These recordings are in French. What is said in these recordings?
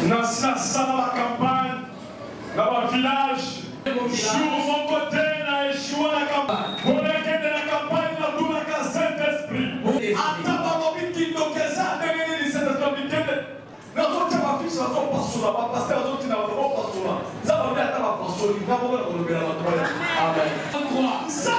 Dans la campagne, dans le village, sur mon côté, dans la campagne, pour la campagne, dans tout le Saint-Esprit. Attends, qui donc ça, devenir Saint-Esprit. Nous avons fait ma fiche, nous avons passé là, parce que nous avons fait la passé là. Nous avons fait la passé là, nous avons fait la passé là. Amen. Ça,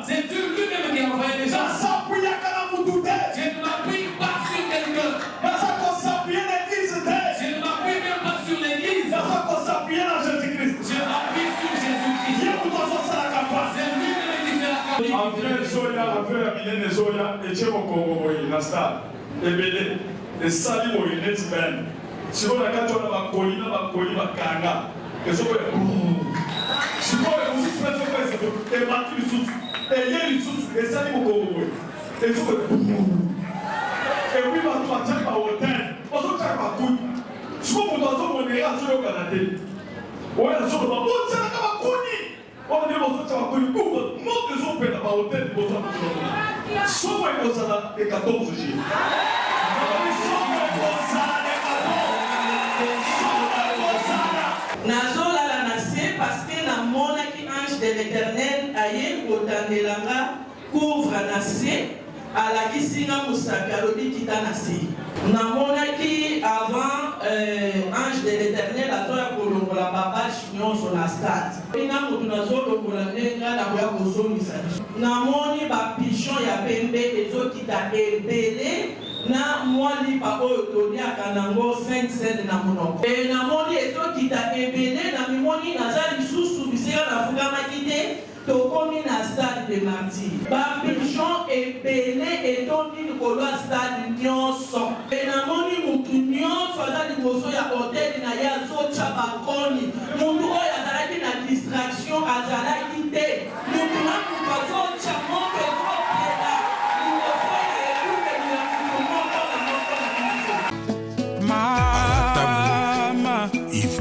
c'est Dieu lui-même qui a envoyé les gens. Ça, puis il y a qu'à vous douter. Je ne m'appuie pas sur quelqu'un. Ça, qu'on s'appuie l'église. Je ne m'appuie même pas sur l'église. Ça, qu'on s'appuie dans Jésus-Christ. Je m'appuie sur Jésus-Christ. Dieu vous doit faire la campagne. C'est lui-même qui fait la campagne. Affaire Zoya, affaire Milène Zoya, et Dieu mon Congo, la star. Et Bélé, les salis, les semaines. Si vous avez un colline, un kanga. Et ça, si vous avez aussi fait ce que et battu le sous, et il y a le sous, et ça dit beaucoup. Et vous et oui, ma toi, tu as pas hôtel, on se tient pas couille. Si vous avez un sur le Canada, on est sur le bas, on tient pas couille. On dit, on se tient pas couille, non, les autres peuvent pas hôtel, ils vont s'en si vous avez ça et 14 jours. Parce que la monarchie ange de l'éternel aye kotandelanga couvre nassé à la kisinga musaka lobi kita nassé. Na monarchie avant ange de l'éternel azoya kolongola babache nyonso na stade. Ina mutu nazolongola ndenga na koya kozongisa biso. Namoni ba pigeon ya pembe ezokita ebele na mwali pa oyo toliaka nango 5 cents na monoko. E namoni ezokita ebele na mimoni naza lisusu bisika nafukamaki te tokomi na stade de martyr. Ba pigeon ebele etondi likolo ya stade nyonso. E namoni mutu nyonso aza liboso ya hotel na ye azotya bakoni. Mutu oyo azalaki na distraction azalaki te. Mutu na mutu azotya moto ezopela. Mama, if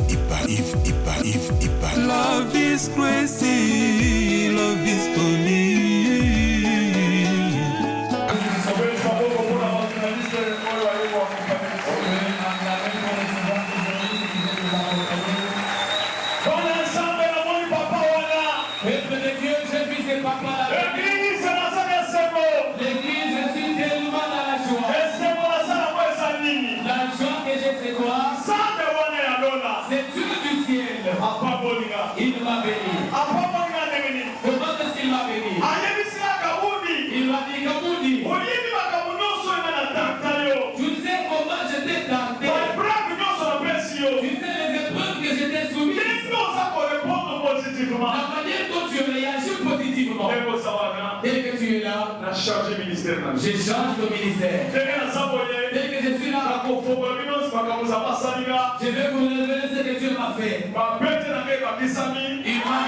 love is crazy, love is funny. Il m'a béni. Comment est-ce qu'il m'a béni? Il m'a dit Kaboudi. Tu sais comment j'étais tenté. Tu sais les épreuves que j'étais soumis. La manière dont tu réagis positivement. Dès que tu es là, j'ai changé de ministère. Dès que je suis là, je vais vous révéler ce que Dieu m'a fait. Il m'a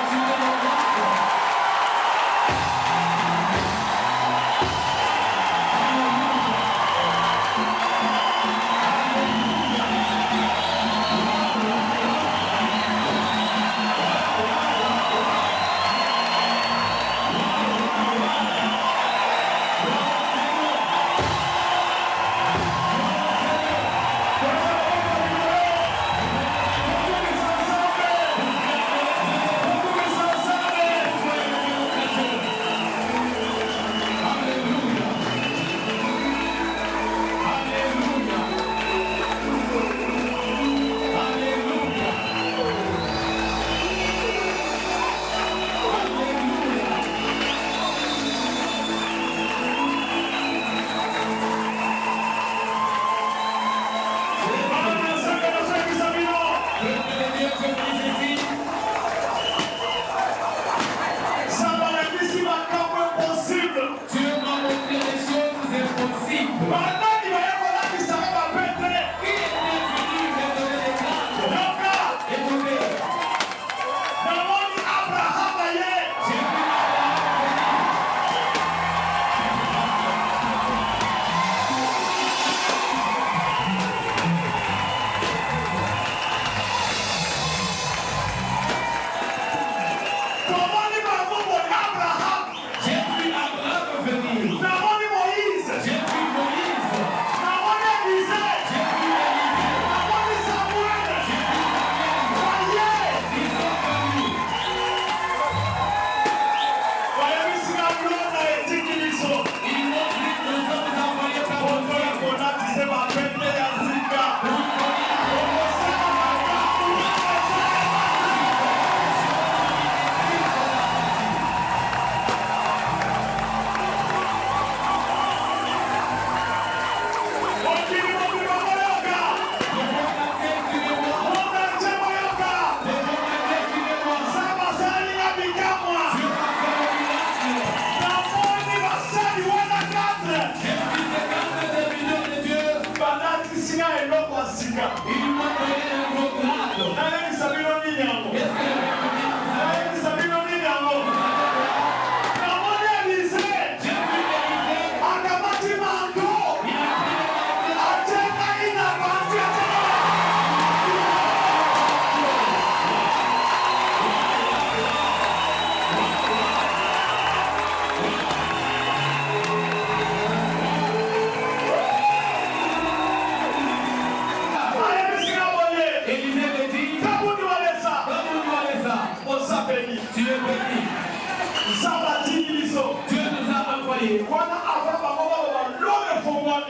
Avant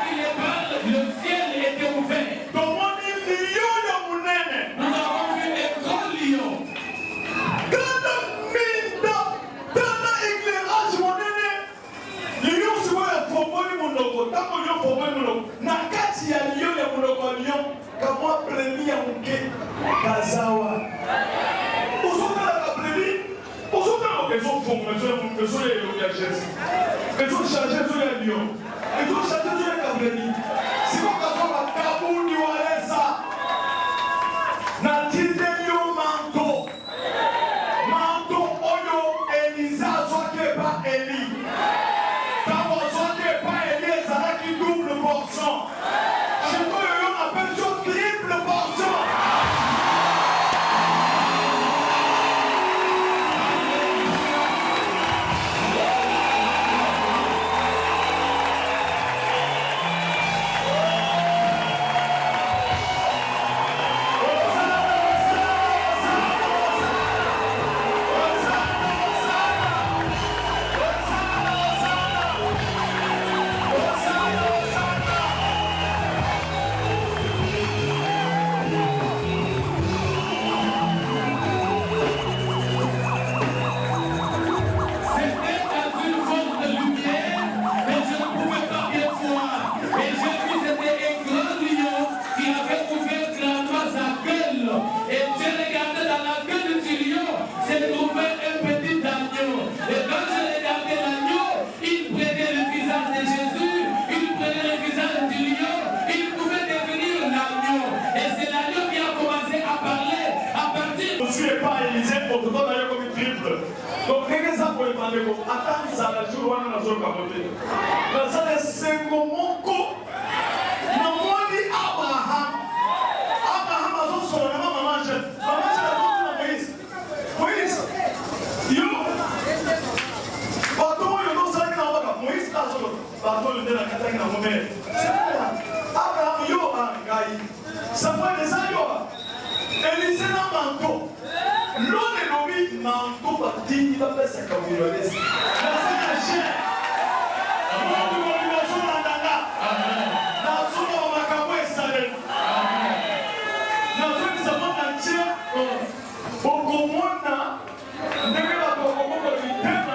qu'il les parle, le ciel était ouvert. Nous avons vu un grand lion. Donc, regardez ça pour les parler. Attends, ça la jour où on a besoin de capoter. Ça, c'est un moment où Abraham a son nom, maman jeune. Maman jeune a son nom, Moïse. Moïse, yo, pardon, yo, non, ça n'est pas Moïse, là, pardon, le dé la catane dans mon mère. Abraham, yo, ça fait des années. Élisée n'a pas manteau. L'on est nommé manteau parti, il va faire sa camionneuse. La scène est chère. L'on de motivation dans Danga. La zone où Macabo est salé. La zone qui s'appelle entière. Bokomona. Ndenge la Bokomona du thème.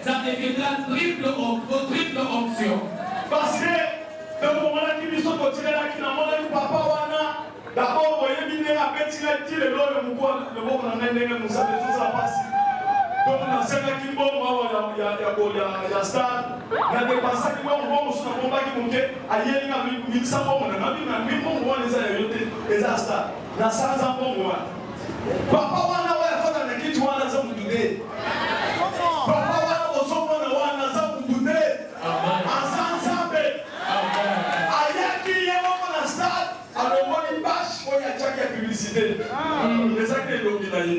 Ça deviendra triple option. Parce que dans le moment qui nous sont retirés là, qui n'a pas de papa wana, d'abord vous voyez bien à petit là, il est là le mot on a nous savons tout ça passe. Donc on a cinq qui bon il y a star, il y a des passages qui vont sur le combat qui monte, ailleurs il y a 1100 bon on a mis 1000 bon les a les star. Na 500 bon papa wana ouais faut dans l'équipe wana ça vous donner. Papa wana osomo na wana za kubude. Asansambe. Ayaki yemo na stade, alomoni bash oya chaka publicité. Les actes de l'obinaï.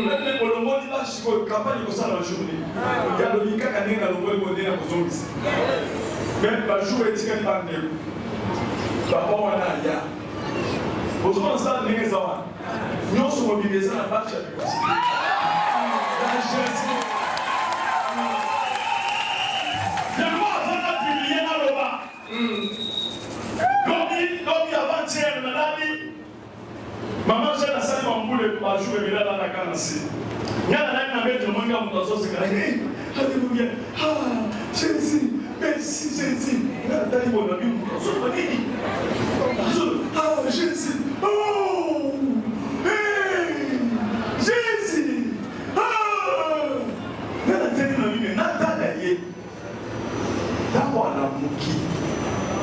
Même kolomoni bash ko campagne ko sala journée. Ya lo bika kanenga lo mwe modena ko zombi. Même ba jour etika bande. Papa wana ya. Ozo na stade nenge zawa. Nyoso mobiliser na bash ya publicité. La jeunesse. Comme avant-hier, maman j'ai la salle en boule pour jouer mais là dans la canassie. Il y a là une mettre le monde comme dans ce cas. Alléluia. Ah, Jésus, merci Jésus. Là dans mon ami, ah Jésus. Oh! Hey! Jésus. Ah! Là dans mon ami, Nathalie. D'abord la mouki.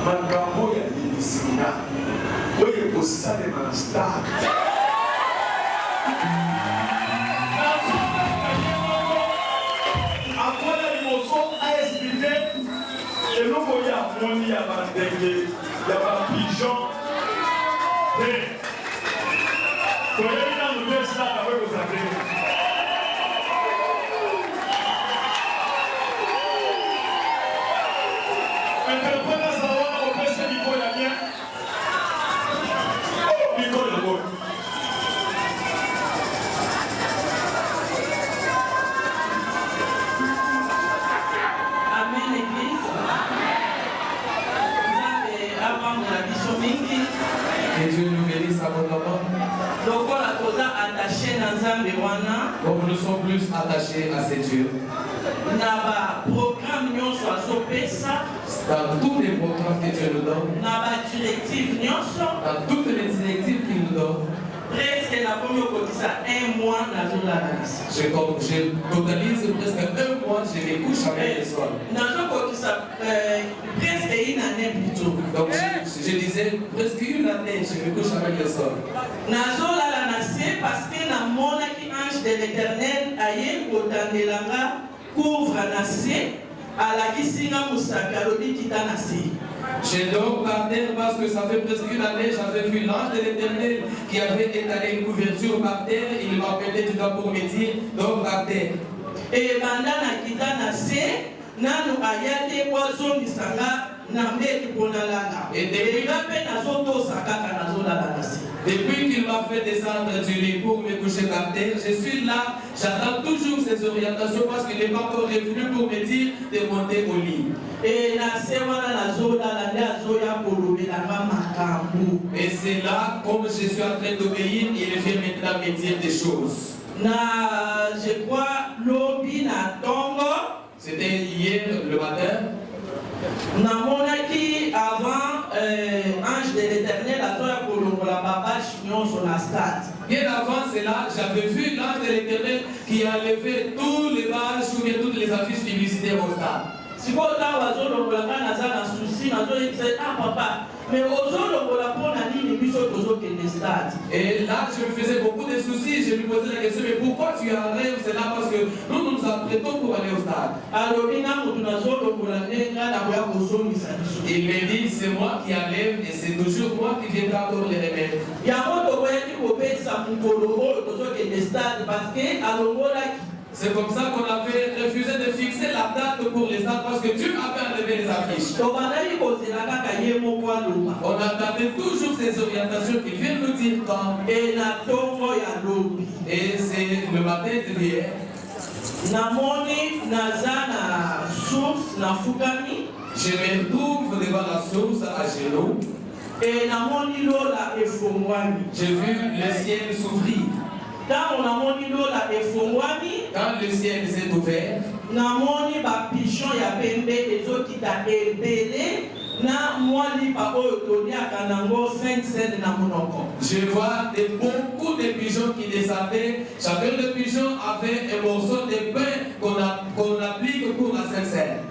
Makambo ya lisinga oye kosalema na stade Et nous voyons il y a un dengue, il y a un pigeon. Vous voyez, dans le test là, avec vos affaires. Interprète ça, on va passer Nicole à bien. Oh, Nicole le bon. Amen, l'église. Avant de la mission mingi. Que Dieu nous bénisse abondamment. Lokola toza attaché na Nzambe wana. Comme nous sommes plus attachés à ces dieux. Na ba programme nyonso azopesa. Dans tous les programmes que Dieu nous donne. Na ba directive nyonso. Dans toutes les directives qu'il nous donne. Presque na komi okotisa 1 mois nazolala lisa. Je totalise presque 1 mois, je me couche avec le soir. Nazokotisa presque une année plutôt. Donc je disais presque une année, je me couche avec le soir. Nazolala na se parce que namonaki ange de l'Éternel aye kotandelanga couvre na se alakisinga musaka lobi kita na se. Je dors par terre parce que ça fait presque une année, j'avais vu l'ange de l'Éternel qui avait étalé une couverture par terre. Il m'appelait tout pour me dire, dors par terre. Et bandana kita na se, nanu ayate wazongisanga na mbeki ponalanga. Et depuis qu'il m'a fait descendre du lit pour me coucher par terre, je suis là, j'attends toujours ces orientations parce qu'il n'est pas encore revenu pour me dire de monter au lit. Et c'est là, comme je suis en train d'obéir, il vient maintenant me dire des choses. Je crois, l'obi na tongo. C'était hier le matin. Namonaki avant ange de l'Éternel azoya kolongola babache nyonso na stade. Bien avant cela, j'avais vu l'ange de l'Éternel qui a enlevé tous les bâches ou bien toutes les affiches publicitaires au stade. Si vous avez un souci, papa, mais et là, je me faisais beaucoup de soucis. Je lui posais la question, mais pourquoi tu enlèves cela? Parce que nous nous apprêtons pour aller au stade. Il me dit, c'est moi qui enlève et c'est toujours moi qui viendra pour les remettre. C'est comme ça qu'on avait refusé de fixer la date pour les stades parce que Dieu avait enlevé les affiches. On attendait toujours ces orientations qui viennent nous dire quand. Et c'est le matin de hier. Je me trouve devant la source à genoux. Et j'ai vu le ciel s'ouvrir. Quand le ciel s'est ouvert, je vois beaucoup de pigeons qui descendaient. Chacun de pigeons avait un morceau de pain qu'on applique pour la Sainte-Seine.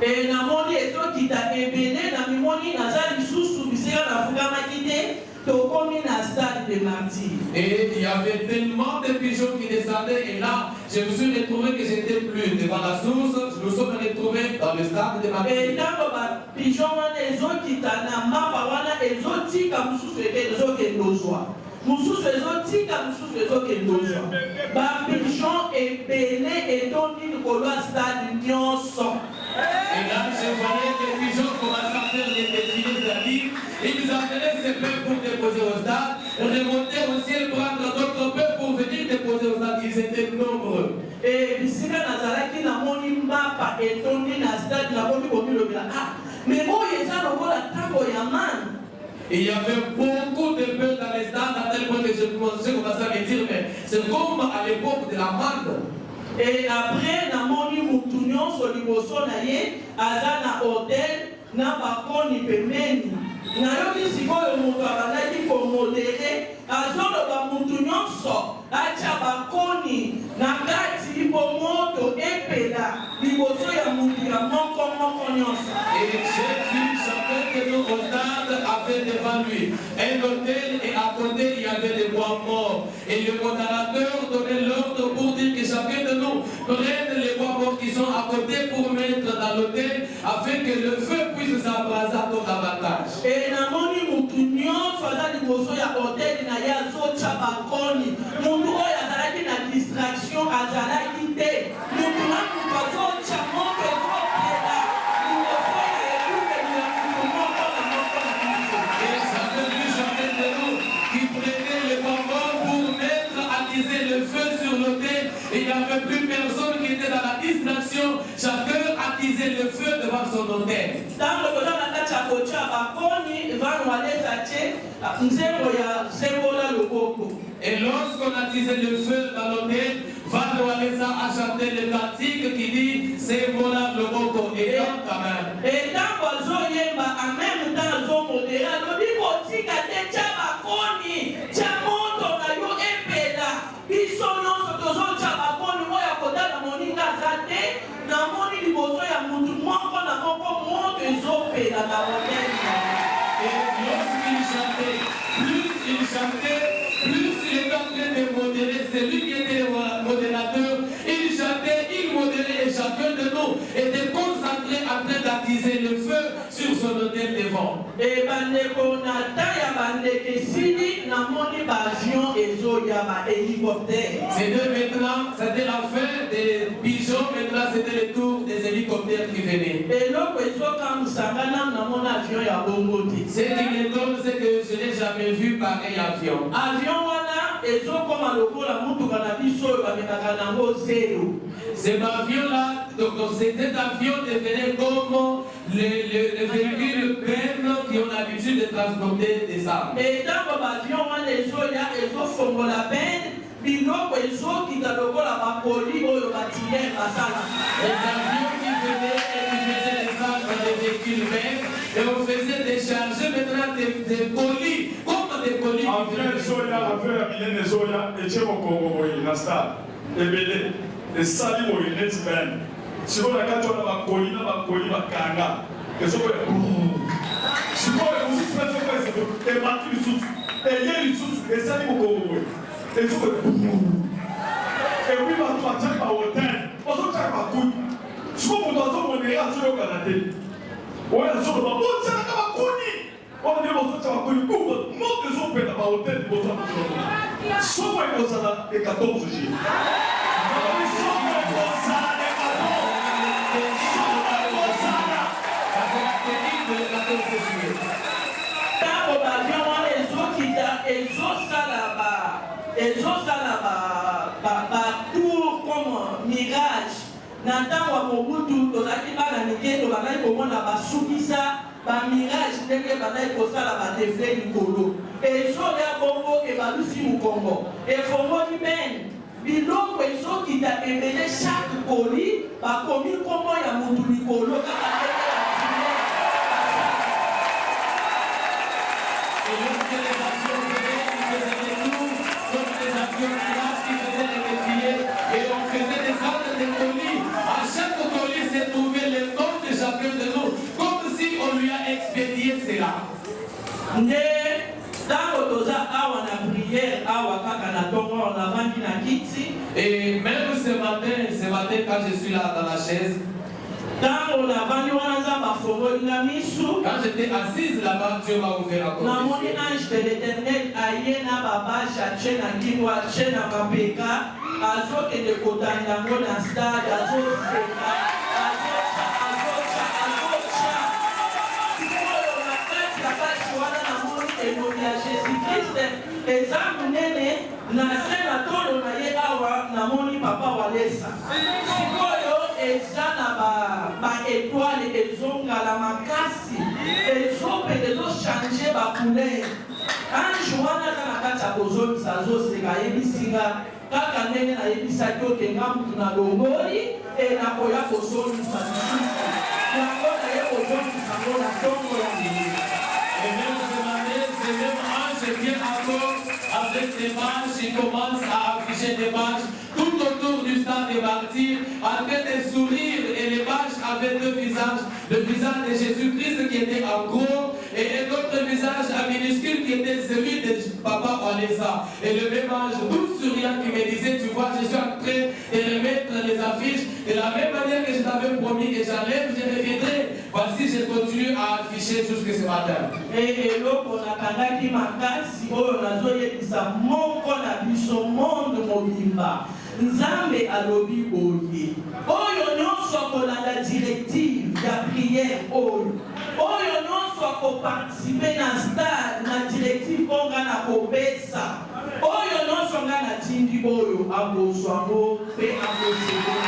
Et namoni ezokita ebele na mimoni naza lisusu bisika nafukamaki te tokomi na stade de martyrs. Et il y avait tellement de pigeons qui descendaient et là je me suis retrouvé que j'étais plus devant la source, je me suis retrouvé dans le stade de martyrs. Et ntango ba pigeon wana ezokita na mapa wana ezotika mususu ezokende ozwa mususu ezotika mususu ezokende ozwa ba pigeon ebele etondi likolo ya stade nyonso. Et là, je voyais que les pigeons commençaient à faire des défilés d'habits. Ils nous appelaient ces peuples pour déposer au stade, remonter au ciel, prendre d'autres peuples pour venir déposer au stade. Ils étaient nombreux. Et bisika nazalaki na moni mapa etondi na stade na komi komilobela mais oyo eza lokola ntango ya mane. Il y avait beaucoup de peuples dans les stades à tel point que je commençais à me dire mais c'est comme à l'époque de la mande. Et après, namoni mutu nyonso liboso na ye aza na hôtel na bakoni pembeni. Nayoki sikoyo mutu abandaki komodere azoloba mutu nyonso atia bakoni na kati po moto epela liboso ya mutu ya moko nyonso. Et j'ai vu chacun de nos stades avait devant lui un hôtel et à côté il y avait avait des bois morts. Et le modérateur donnait l'ordre pour dire que chacun de nous prenne les bois morts qui sont à côté pour mettre dans l'autel afin que le feu puisse s'embraser encore davantage. Et namoni mutu nyonso aza liboso ya hotel na ye azotia bakoni. Mutu oyo azalaki na distraction azalaki te. Mutu na mutu azotia moto ezopela liboso ya eluke ya mutu moko na moko na biso. Et chacun de nous qui prenait les bois morts pour mettre, attiser le feu sur l'autel. Il n'y avait plus personne qui était dans la distraction. Chacun attisait le feu devant son autel. Tango toza na kati ya kotia bakoni vanu waleza te nzembo ya sembola loboko. Et lorsqu'on attisait le feu dans l'autel, Vano Alessa a chanté le cantique qui dit c'est voilà le mot et quand même. Et tango azoyemba en même temps azomodera lobi kotika te tia bakoni tia moto na yo epela biso nyonso tozotia bakoni oyo akotala moninga aza te namoni liboso ya mutu moko na moko moto ezopela na hotel. Et lorsqu'il chantait, plus il était en train de modérer, c'est lui qui était le modérateur, il chantait, il modérait et chacun de nous était concentré en train d'attiser le feu sur son autel devant. Et bandeko na taya bandeke sili na moni bavion ezo ya ba hélicoptère. C'était maintenant, c'était la fin des pigeons, maintenant c'était le tour des hélicoptères qui venaient. Et loko ezo kamusanga na mon avion ya bongo te. C'est qu'il étonne, c'est que je n'ai jamais vu pareil avion. Avion wana ezo koma lokola mutuka na biso oyo bamekaka nango zero. Cet avion-là, donc cet avion devenait comme les véhicules peines qui ont l'habitude de transporter des armes. Et tango bavion wana ezo ya ezo fongola peine biloko ezo kita lokola bapoli oyo batiller basala. Les avions qui venaient et qui faisaient des armes dans des véhicules peines et on faisait décharger maintenant des colis, comme des colis. Affaire Soya, affaire Milène Soya, et Tchémo Congo, Nasta, et Bélé, et Sali Moïne, Spen. Si vous avez un bakoli, bakanga, et so si vous avez aussi fait et battu le sous, et hier le sous, et Sali Congo, et so et oui, ma tchèque à hôtel, on se tchèque à couille. Si vous avez un peu au Canada, on a sur le bas, on tchèque à couille. On dit que ça va couler beaucoup, moins de gens peuvent avoir hôtel pour ça. Soit ils vont s'en aller 14 jours. tour comme mirage. Ntango wa Mobutu tozaki bana mike to banai komona basukisa ba mirage ndenge banai kosala ba defle likolo. Ezoya bongo ebalusi mukongo. Efongoli ben biloko ezokita ebele chaque colis bakomi kombo ya mutu likolo kaka ndenge ya tine. Et lorsque les avions venaient, ils faisaient des tours, comme les avions qui faisaient des défilés, et on faisait des ordres de colis. À chaque colis s'est trouvé le nom de chacun de nous, comme si on lui a expédié cela. Et même ce matin, quand je suis là dans la chaise, quand j'étais assise là-bas, Dieu m'a ouvert la porte. Papa Walesa. Ba étoile ezonga la makasi ezope ezochanger ba couleur ange wana kana kati ya kozongisa azoseka ayebisinga kaka ndenge nayebisaki okenga mutu na longoli nakoya kozongisa lisusu yango naye kozongisa ngo na ntongo ya mbili. Et même ce matin, c'est même ange vient encore avec des manches, il commence à afficher des manches tout autour du stade des martyrs, en train de sourire, et les manches avaient deux visages, le visage de Jésus-Christ qui était en gros et un autre visage à minuscule qui était celui de Papa Walesa. Et le même ange tout souriant qui me disait, tu vois, je suis en train de remettre les affiches. De la même manière que je t'avais promis que j'enlève, je reviendrai. Voici, je continue à afficher jusqu'à ce matin. Et l'autre, on a kangaki makasi, on a zoé qui sa moko na biso monde mobimba. Nzambe alobi boye. Oyo nyonso kolanda directive ya prière oyo. Oyo nyonso koparticiper na stade na directive onga na kopesa. Oyo nyonso nga na tindi oyo akozwa ngo pe akozwa.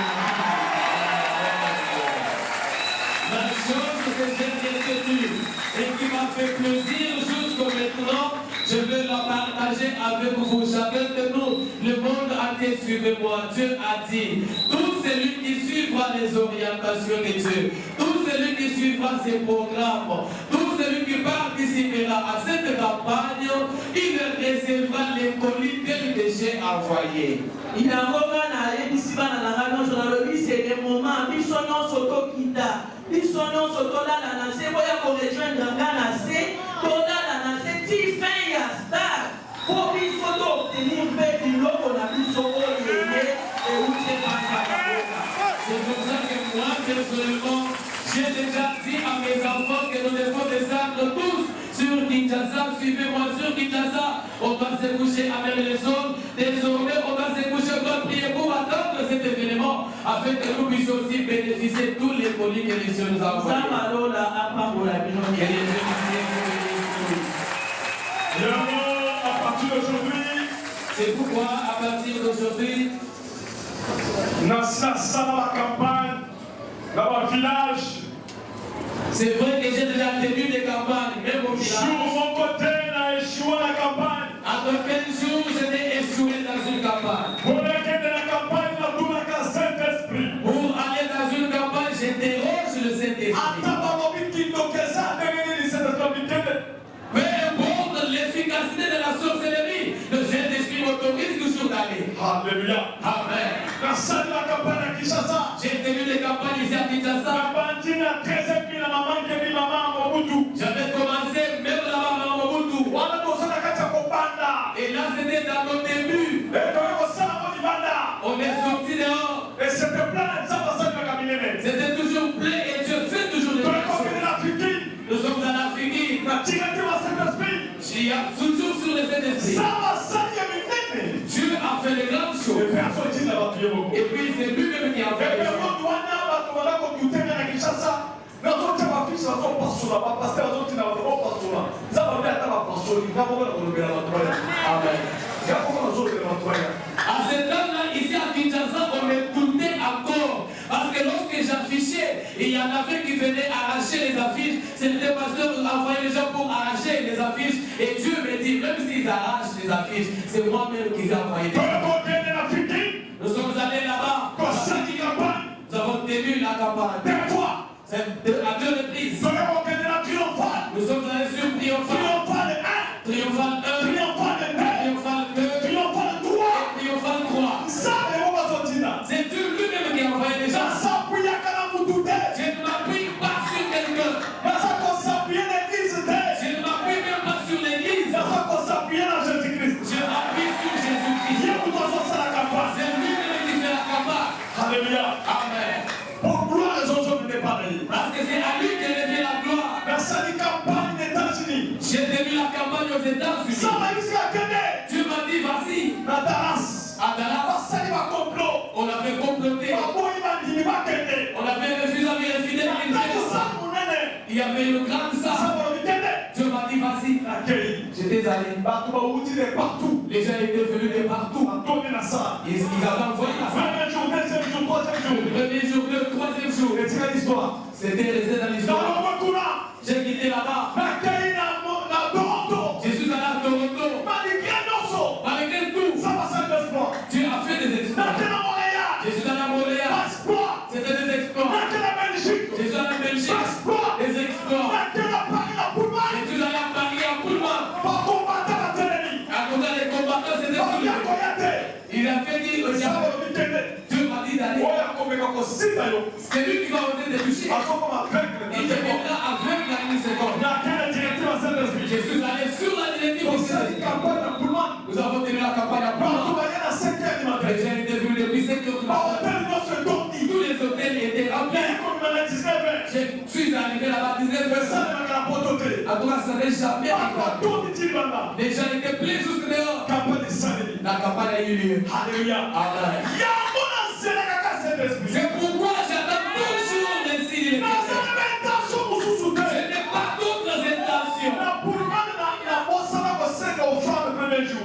La chose que j'ai retenue et qui m'a fait plaisir jusqu'au maintenant, je veux la partager avec vous. Chacun de nous, le monde entier, suivez-moi. Dieu a dit, tout celui qui suivra les orientations de Dieu, tout celui qui suivra ses programmes, tout celui qui participera à cette campagne, il recevra les colis tels que j'ai envoyés. Il y a un moment c'est le moment, biso nyonso tokita, biso nyonso tolala na se boya ko rejoindre nga na se, tolala na se ti fin ya stade, po biso to obtenir mpe biloko na biso oyo yeye euti panga. C'est pour ça que moi, personnellement, j'ai déjà dit à mes enfants que nous devons descendre tous sur Kinshasa. Suivez-moi sur Kinshasa. On va se coucher avec les autres. Désormais, on va se coucher, on va prier pour attendre cet événement afin que nous puissions aussi bénéficier de tous les colis que les cieux nous ont envoyés. À partir d'aujourd'hui, c'est pourquoi, à partir d'aujourd'hui, dans la campagne, dans le village, c'est vrai que j'ai déjà tenu des campagnes, même au village. sur mon côté, on a échoué la campagne. Après 15 jours, j'étais échoué dans une campagne. Pour aller dans la campagne, on a tout le Saint-Esprit. Pour aller dans une campagne, j'interroge le Saint-Esprit. Peu importe l'efficacité de la sorcellerie, le Saint-Esprit m'autorise toujours d'aller. Alléluia. Amen. J'ai tenu des campagnes ici à Kinshasa. J'avais commencé même là-bas à Mobutu. Et là, c'était dans nos débuts. On est sorti dehors. C'était toujours plein et Dieu fait toujours des choses. Nous sommes en Afrique. Il y a toujours sur le Saint-Esprit. Dieu a fait les grandes choses. Et puis c'est lui-même qui a fait les choses. À ce temps-là, ici à Kinshasa, on m'écoutait encore. Parce que lorsque j'affichais, il y en avait qui venaient arracher les affiches. C'était le pasteur qui envoyait les gens pour arracher les affiches. Et Dieu me dit, même s'ils arrachent les affiches, c'est moi-même qui les ai envoyés. Nous sommes allés là-bas. Nous avons tenu la campagne. C'est à 2 reprises. Nous sommes allés sur Triomphal 1, Triomphal 1, Triomphal 2, Triomphal 3 et Triomphal 3. C'est Dieu lui-même qui a envoyé les gens. Je ne m'appuie pas sur quelqu'un. Je ne m'appuie même pas sur l'église. Je m'appuie sur Jésus-Christ. C'est lui-même qui fait la campagne. Alléluia. Amen. Parce que c'est à lui que revient la gloire. J'ai tenu la campagne aux États-Unis. Dieu m'a dit, vas-y. À Dallas. On avait comploté. On avait refusé à mes fidèles. Il y avait une grande salle. Dieu m'a dit, vas-y. J'étais allé. Les gens étaient venus de partout. Ils avaient envoyé la salle. Le premier jour, le troisième jour. C'était resté dans l'histoire. J'ai quitté là-bas. Je suis allé à Toronto. Malgré tout, Dieu a fait des exploits. Je suis allé à Montréal. C'était des exploits. Je suis allé en Belgique. Des exploits. Je suis allé à Paris en Pullman. À côté des combattants, c'était tout. Il a fait dire au diable. Dieu m'a dit d'aller. C'est lui qui va oser déboucher. Il deviendra aveugle dans une seconde. Saint-Esprit. Je suis allé sur la directive Donc, du c'est une Saint-Esprit. campagne à Pullman. Nous avons tenu la campagne à Partout, Pullman. il y a 5 heures du matin. Et j'ai été venu depuis 7 heures du matin. Hôtel, non, c'est dormi. Tous les hôtels étaient remplis. Mais comme il m'a dit 19 heures. Je suis arrivé là-bas à 19h. Ça, il m'a rapporté. En tout cas, ça n'est jamais arrivé. Tout dit là-bas. Les gens étaient pleins jusque dehors. Campagne de Saint-Denis. La campagne a eu lieu. Alléluia. Amen. Il y a un bon enseignant qui a Saint-Esprit. C'est pourquoi j'attends toujours les signes de l'Éternel. Je n'ai pas d'autres intentions.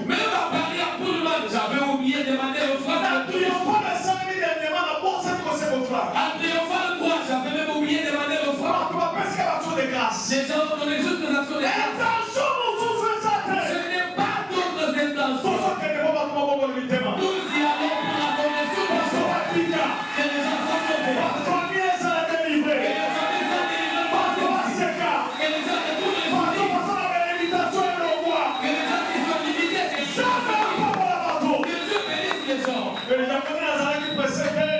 Même à Paris, à Pullman, j'avais oublié de demander aux frères. À Triomphal 3, j'avais même oublié de demander aux frères. Les gens ont donné juste des actions de grâce. Je n'ai pas d'autres intentions. Nous y allons pour la connexion de soi. Que les gens sont sauvés. Que les gens sont délivrés. Que les gens de tous les familles. Que les gens qui sont limités. Que Dieu bénisse les gens.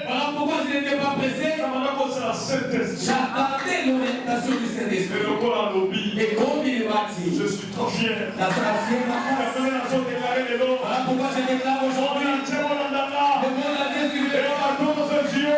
Voilà pourquoi je n'étais pas pressé. J'attendais l'orientation du Saint-Esprit. Et comme il est bâti, Je suis trop fier. la fière Voilà pourquoi je déclare aujourd'hui le bon à Jésus. Le 14 juillet.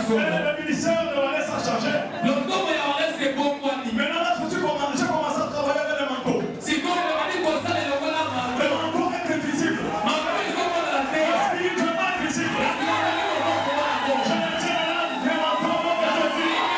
Le ministère de la laisse à charger. Maintenant, tu commences à travailler avec les manteaux. Le manteau est invisible. Spirituellement invisible. Je le tiens là, le manteau est invisible.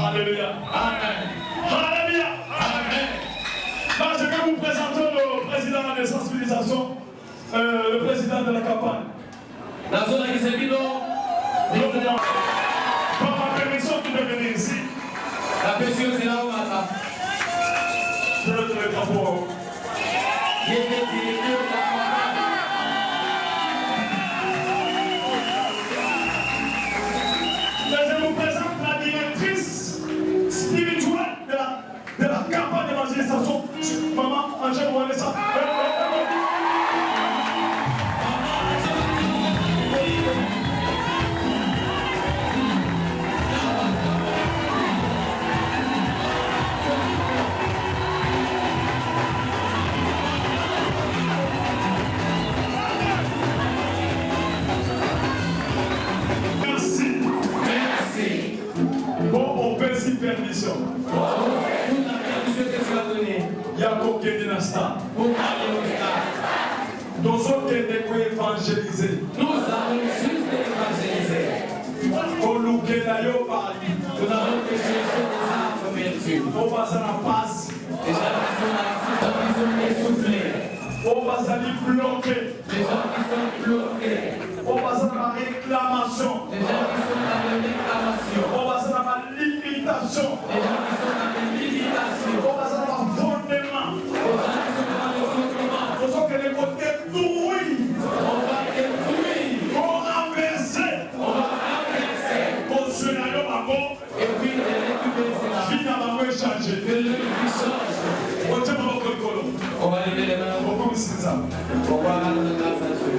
Alléluia. Amen. Alléluia. Amen. Là, je vais vous présenter le président de sensibilisation, le président de la campagne. La zone qui s'est mise, par ma permission, tu peux venir ici. la permission c'est là où on a. Je vais te le drapeau. Je vous présente la directrice spirituelle de la campagne d'évangélisation. Maman, Angèle, vous voyez ça? Permission. Il y a combien d'instants? Nous avons évangéliser. Nous avons juste évangélisé. Nous avons quelque chose à faire. On va s'en passe. Les gens qui sont essoufflés. On va s'en bloquer. Les gens qui sont bloqués. On va s'en réclamation. Les gens qui sont dans la réclamation. On va s'en limitation. Les gens qui sont dans les limitations. On va s'en fondement. Les gens qui sont dans le fondement. Nous sommes les côtés doués. On va détruire. On va renverser. On va renverser. Consuelo Mabo. Et puis de récupérer cela. Finalement, échanger. Que le vie change. On va lever les mains. On va rendre grâce à Dieu.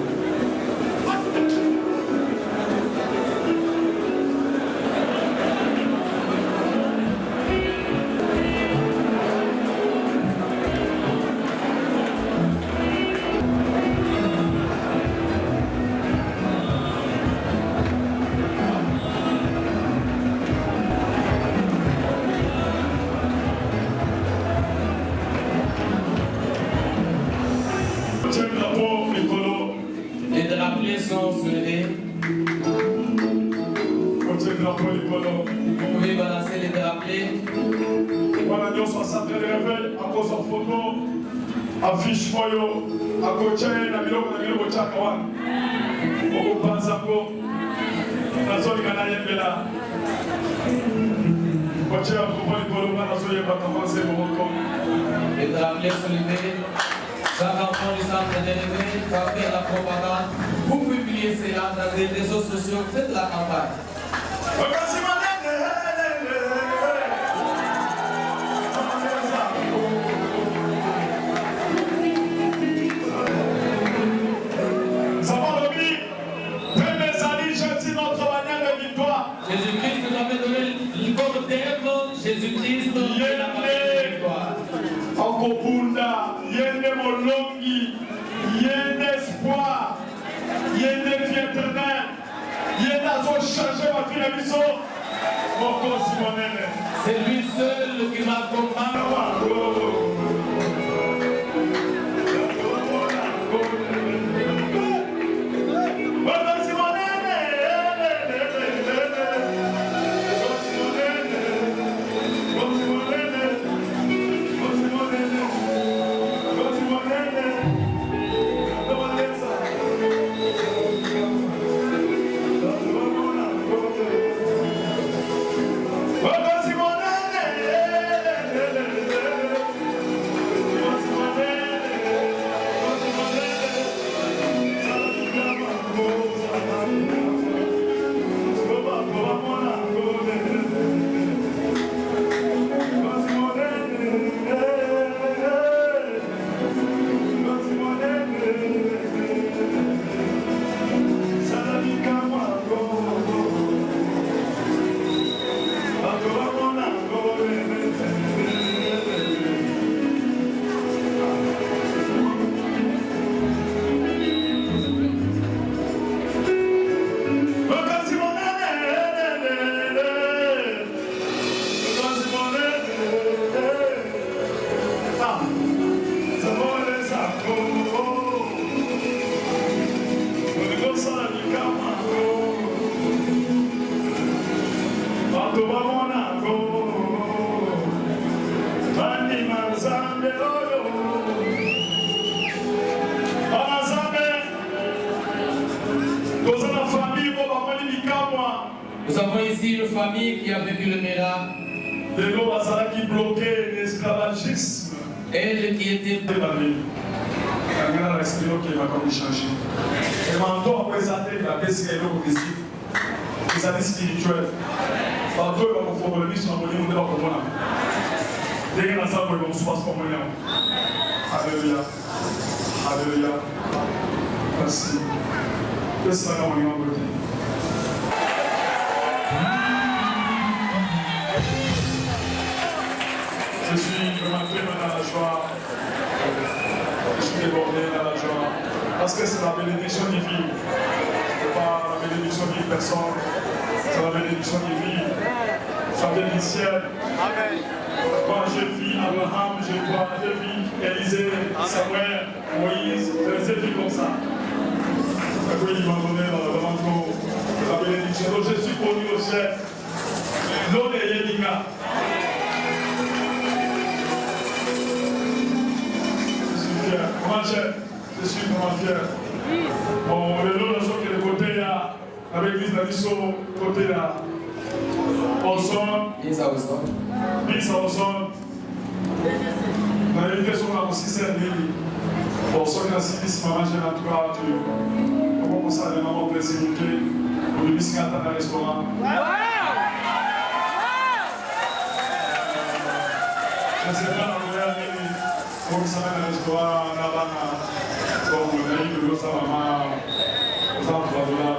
Les drapeaux sont soulevés. Vous pouvez balancer les drapeaux. Voilà, nous sommes en train de révéler à cause de photo, affiche foyo, à côté de biloko chakawa. Oko panzango, na zone kana yembela. Côté à propos de Colomba, na zone yemba commencer mon Les drapeaux soulevés. Chaque enfant du centre d'élevé va faire la propagande. Vous publiez cela dans les réseaux sociaux. Faites la campagne. Jésus-Christ nous avait donné le corps d'Ève. Jésus-Christ C'est lui seul qui m'accompagne. Nous avons ici une famille qui a vécu le miracle. Qui bloquait l'esclavagisme. Elle qui était Vous avez spirituel. Alléluia. Alléluia. Merci. Je suis vraiment très dans la joie. Je suis débordé dans la joie. Parce que c'est la bénédiction divine. Ce n'est pas la bénédiction d'une personne. C'est la bénédiction divine. Ça vient du ciel. Amen. Quand j'ai vu Abraham, j'ai vu Élisée, Samuel, Moïse, je les ai vus comme ça. C'est quoi il m'a donné vraiment la bénédiction. Donc je suis connu au ciel. L'eau de Yélinga. Comment je suis vraiment fier. Bon, le lot de choses qui est de côté là, avec l'église d'Abisso, côté là, Olson, Lisa Olson. On a une question là aussi, c'est un délit. Bon, soit il y a 6 maman, j'ai en tout cas, comment ça, les mamans plaisir, pour le biscuit dans le restaurant. Je ne sais pas, comme ça, dans le restaurant, là-bas, comme on a eu de l'eau, ça va mal, aux emplois de là,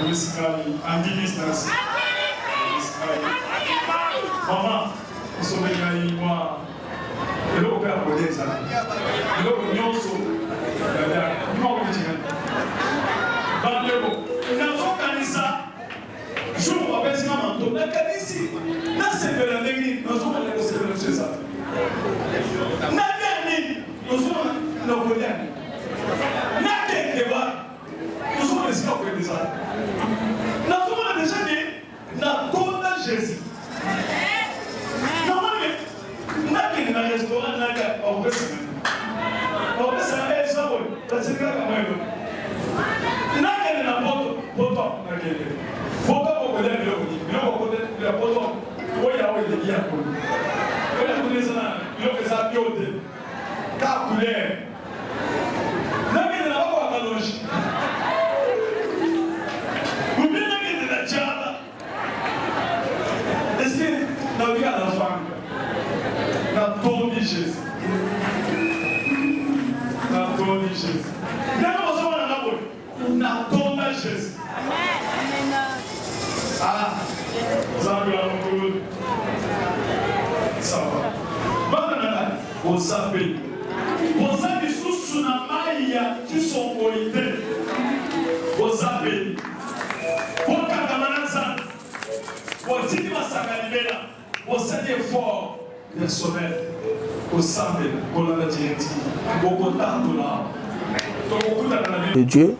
le biscuit, Andy Business. Maman, nous sommes venus moi. Et là, on peut appeler ça. Et là, on y a aussi. Non, on dit. Bandego. Nous avons gagné ça. Je vous rappelle si maman, on a gagné ici. Là, c'est de la technique. Nous avons gagné ça. Nous avons gagné. Nous avons gagné. Nous avons gagné. Nous avons déjà dit, nous avons Jésus. Normalement, nous avons un restaurant, nous avons un restaurant. Nous avons un restaurant. Ah, ça va. Vous savez, sous la maille, qui sont pointés. Vous savez, cet effort personnel au sein de la directive. Beaucoup de Dieu.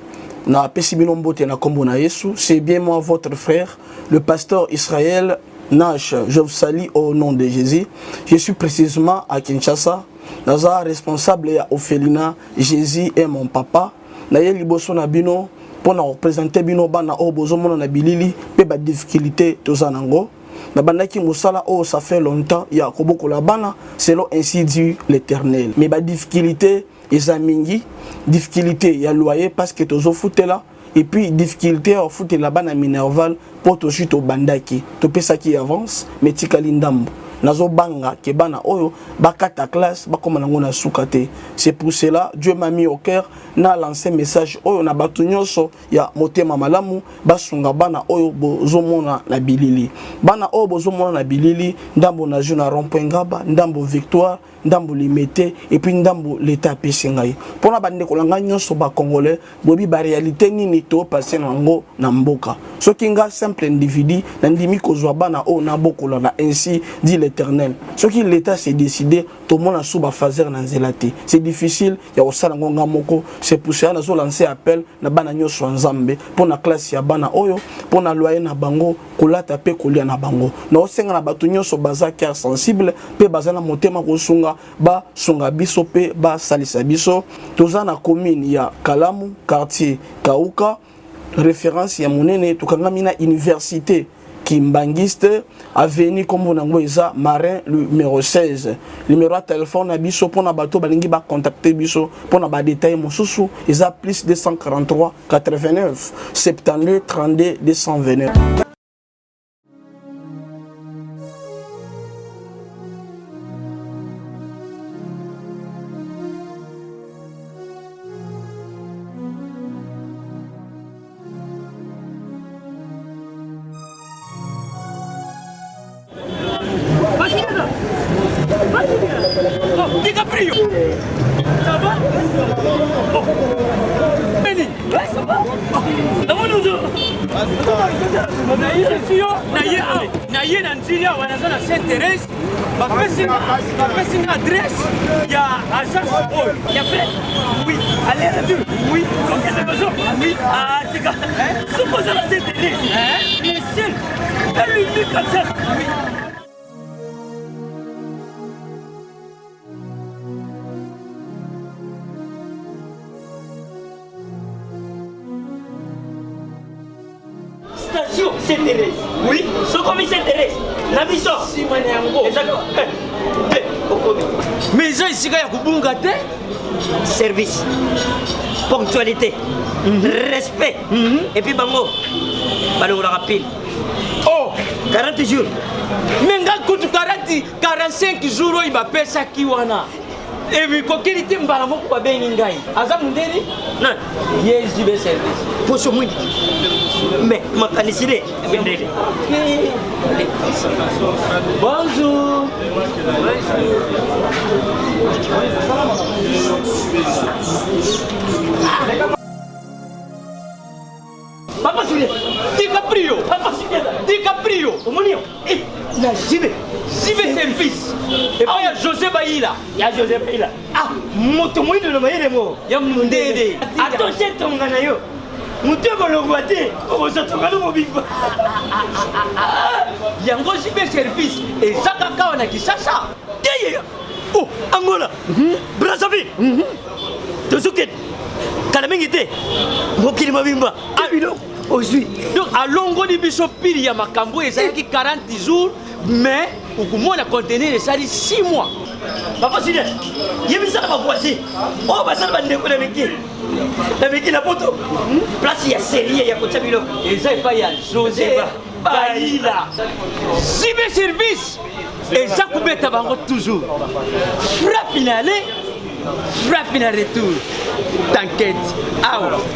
C'est bien moi, votre frère, le pasteur Israël Nash. Je vous salue au nom de Jésus. Je suis précisément à Kinshasa. Naza responsable à Ophelina. Jésus est mon papa. Naye liboso na bino pour représenter bino bana o bozomo na bilili pe ba difficulté tozanango. Na bandaki musala oh ça fait longtemps ya koboko la bana selon ainsi dit l'Éternel. Mais ba difficulté ezamingi difficulté ya loyer parce que tozo foutela et puis difficulté au foot la bana minerval pour to chute au bandaki to pesa qui avance mais tikali ndambo nazo banga ke bana oyo bakata classe bakoma nango na sukate. C'est pour cela Dieu m'a mis au cœur na lancé message oyo na batu nyonso ya motema malamu basunga bana oyo bozomona na bilili bana oyo bozomona na bilili ndambo na juna rond-point Ngaba ndambo Victoire ndambo limité et puis ndambo l'état pesingai pona bande kolanga nyonso ba congolais bobi ba réalité nini to passer nango na mboka soki nga simple individu na ndimi kozwa bana o na bokola na ainsi dit l'Éternel soki l'état s'est décidé to mona suba fazer na nzelati c'est difficile ya osala ngonga moko. C'est pour ça nazo lancer appel na bana nyonso nzambe pona classe ya bana oyo pona loyer na bango kolata pe kolia na bango na osenga na batu nyonso baza cœur sensible pe bazana motema kosunga ba sunga biso pe ba salisa biso toza na commune ya Kalamu quartier Kauka référence ya monene tukangami na université Kimbangiste avenue comme nango eza Marin numéro 16 numéro de téléphone na biso pona bato balingi ba contacter biso pona ba détail mosusu eza plus 243 89 72 32 229. DiCaprio, ça va? Benny, ouais, ça va? naye na nzila wanaza na Saint-Thérèse bapesi nga adresse ya agence oyo ya fait oui allez la vue oui donc c'est besoin oui ah tika supposé la Saint-Thérèse bien sûr elle lui comme ça oui. Station Saint-Thérèse. Oui. Ce commis Saint-Thérèse. La mission. Si moi exactement. Mais ça ici il y a kubunga te. Service. Ponctualité. Respect. Et puis bango. Bango la rapide. Oh, 40 jours. Mais nga kutu 45 jours il va payer ça qui wana. Et puis kokeli te mbala moko ba bengi ngai. Aza mundeni? Non. Yes, jibe service. Poso mwindi. Mais makanisile bendele. Bonjour. Papa Julien, DiCaprio. Papa Julien, DiCaprio. Omonio. Eh, na jibe. Jibe service. Et puis il y a José Baïla. Il y a José Baïla. Ah, moto mwindi no mayele mo. Ya mundede. Attention tongana yo. Mutu bolongwa te, ozotonga no mobimba. Yango jibe service. Et ça kaka wana kisasa. Yeye. Oh, Angola. Brazzaville. Tozuket. Kalamingi te. Mokili mobimba. Ah, aujourd'hui. Donc à longo di biso pili ya makambo ezalaki 40 jours mais okomona contenir ezali 6 mois. Papa Julien, yebisa na voisin. Oh basala bandeko na miki. Na miki na poto. Place ya série ya kotia biloko. Eza epa ya José Baïla. Jibe service. Eza kubeta bango toujours. Frappe finale, frappe finale retour. T'inquiète. Ah ouais.